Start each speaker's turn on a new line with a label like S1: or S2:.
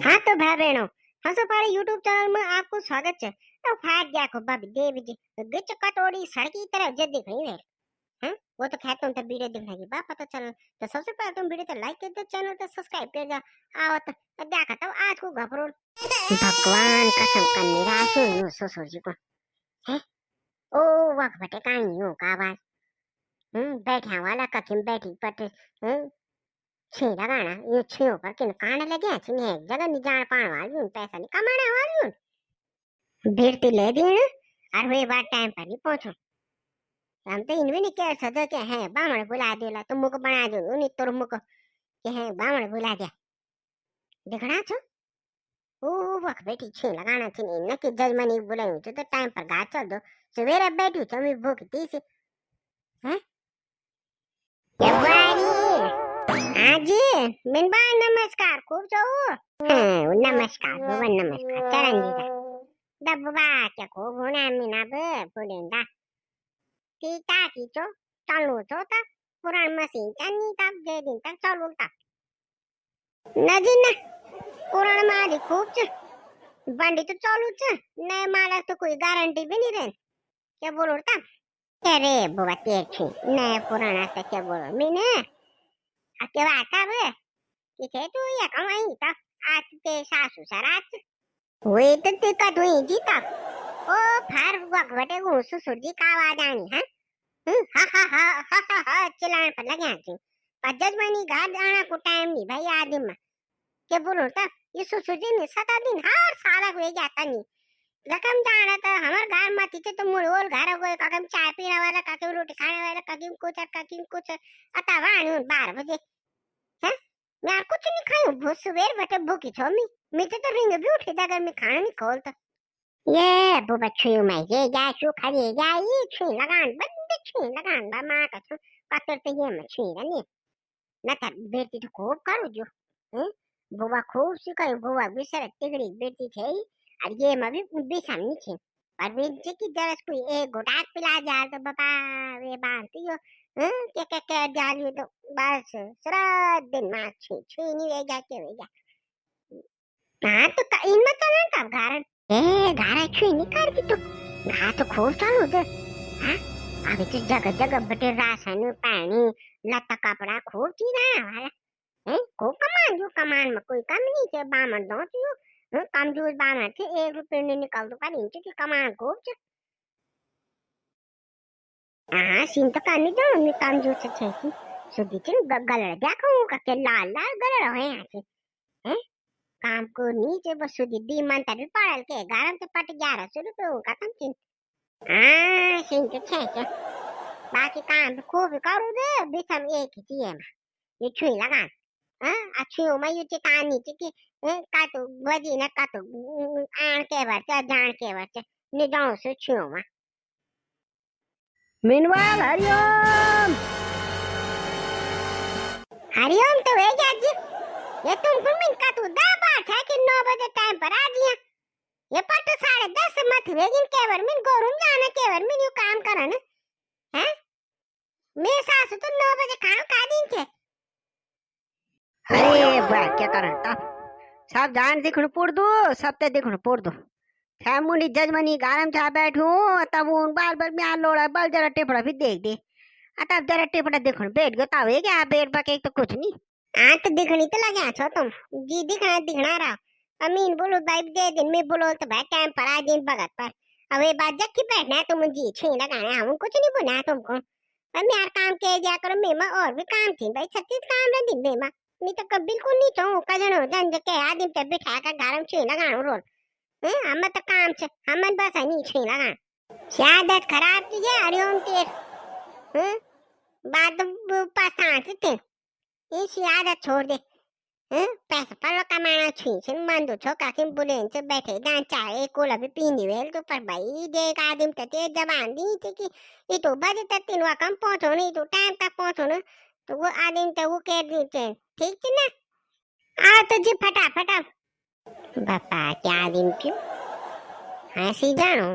S1: हाँ तो भाई बहनों, हंसो पारे यूट्यूब चैनल में आपको स्वागत है। तो फाट गया को बाबी देवी जी गिच कटोरी सड़की तरफ जे दिख रही है। हैं वो तो कहते हैं तो वीडियो देखने की बात पता चल। तो सबसे पहले तुम वीडियो तो लाइक कर दो, चैनल तो सब्सक्राइब कर दो। आओ तो देखा तो आज को घबरो भगवान कसम का निराश हूँ ससुर जी को। है ओ वक्त बटे कहीं हो का आवाज बैठा वाला कथिम बैठी पट छे लगाना ये छे ऊपर किन कान लगे छे ने एक जगह नहीं जान पाण वाली पैसा नहीं कमाने वाली भीड़ती ले दी और वे बात टाइम पर नहीं पहुंचो। हम तो इनमें नहीं कह सकते कि है बामण बुला देला तुम मुको बना दो नहीं तो मुको कि है बामण बुला दिया देखना छो ओ वक्त बैठी छे लगाना छे ने कि जजमानी बुलाऊं तो टाइम पर गा चल दो सवेरे बैठी तो मैं भूखती से हैं ये बारी आज मिनबा नमस्कार खूब जो नमस्कार भवन नमस्कार चरण जी का डब्बा क्या खूब होना मीना बे पुलिंदा कीता कीचो चालू तो था पुरान मशीन चनी तक जे दिन तक चालू था नजी ना पुरान मारी खूब च बंडी तो चालू च नए मालक तो कोई गारंटी भी नहीं रहे क्या बोलो था अरे बुआ तेर छी नए पुराना से क्या बोलो मीने आके वाता बे कि थे तू ये कमाई था आज ते सासू सरात वे तो ते का तू जीता ओ फार वगवटे घुसु सुरजी का आवाज आनी है हा हा हा हा हा हा चिल्लाने पर लगे हैं पजज मनी गाद आना को टाइम नहीं भाई आदिम के बोलो था ये सुसुजी ने 7 दिन हर साल हुए जाता नहीं लकम जाना था हमार घर में थी तो मुड़ोल घर गए ककम चाय पीने वाला ककम रोटी खाने वाला ककम कुछ अता वाणी 12 बजे हैं मैं कुछ नहीं खाऊं बहुत सुबह बटे भूखी छो मैं तो रिंग भी उठी अगर मैं खाना नहीं खोलता ये बुबा छुई मैं ये जा शु खरी जा ये छुई लगान बंद छुई लगान बा मां का छु पत्थर पे ये मैं छुई रनी न था बेटी तो खूब करू जो हैं बुबा खूब सी करू बुबा बिसर तिगड़ी बेटी थे और ये मैं भी बिसम नहीं छे पर बेटी की जरस कोई एक घोटाक पिला जा तो बाबा वे बांधती हो के डाली तो बस सारा दिन मां छुई छुई नहीं वे जा के वे जा हाँ तो इनमें चलन तब कारण ए गारा छुई नहीं करती तो हाँ तो खूब चालू दे हाँ अभी तो जगह जगह बटे राशन पानी लता कपड़ा खूब चीज आया वाला हैं खूब कमान में कोई कम नहीं थे बामण दो तो कमजोर बामण थे 1 रुपये नहीं निकल तो पर इंच की कमान खूब च हाँ सीन तो करनी दो मैं कमजोर से थे सुधी थी गलड़ देखो का के लाल लाल गलड़ है यहाँ से हैं काम को नीचे बस सुधी दी मन तभी पड़ल के गारम से पट 1100 रुपये का कम थी हाँ सीन तो छे बाकी काम तो खूब करू दे बिसम एक ही चीज में ये छुई लगा हाँ अच्छी मैं ये चितानी थी का तो बजी न का तो आन के बच्चा जान के बच्चा निजाओ से छुओ में
S2: मीनवाइल हरिओम
S1: हरिओम तो है क्या जी ये तुम मिन का तो दा बात है कि 9 बजे टाइम पर आ जिया ये पट 10:30 मत वेगिन केवर मिन गोरुम जाना केवर मिन यू काम करन हैं मेरे सास तो 9 बजे काम का दिन के
S2: अरे बा क्या करता सब जान दिखण पुड़ दो सब ते दिखण पुड़ दो मुनी जजमनी गारम छा बैठू तब उन बाल बाल म्या लोड़ा बल जरा टिपड़ा भी देख दे तब जरा टिपड़ा दिखण बैठ गयो तब है क्या बैठ बके तो कुछ नहीं
S1: हाँ तो दिखनी तो लगे छो तुम जी दिखना रहा अमीन बोलो भाई दे दिन में बोलो तो भाई टाइम पर आ दिन भगत पर अब ये बात जब की बैठना है तुम जी छे लगाना हम कुछ नहीं बोला तुमको हम यार काम के जा करो मेमा और भी काम थी भाई 36 काम रे दिन मेमा नहीं तो कब बिल्कुल नहीं तो कजन हो जन के आदमी पे बिठा कर गारम छे लगाना रोल हम तो काम से हम बस नहीं छे लगा आदत खराब की है हरिओम तेर बाद पास थे इसी आदत छोड़ दे पैसा पलो कमाना छुई मन दो छोका सिम बुलेन से बैठे दान चाय कोला भी पीनी वेल तो पर भाई देख आदमी तो ते जबान दी थी कि ये तो बजे तक 3 कम पहुंचो नहीं तो टाइम तक पहुंचो ना तो वो आदमी तो वो कह देते ठीक है ना आ तो जी फटाफट बापा क्या आदमी क्यों हंसी जानो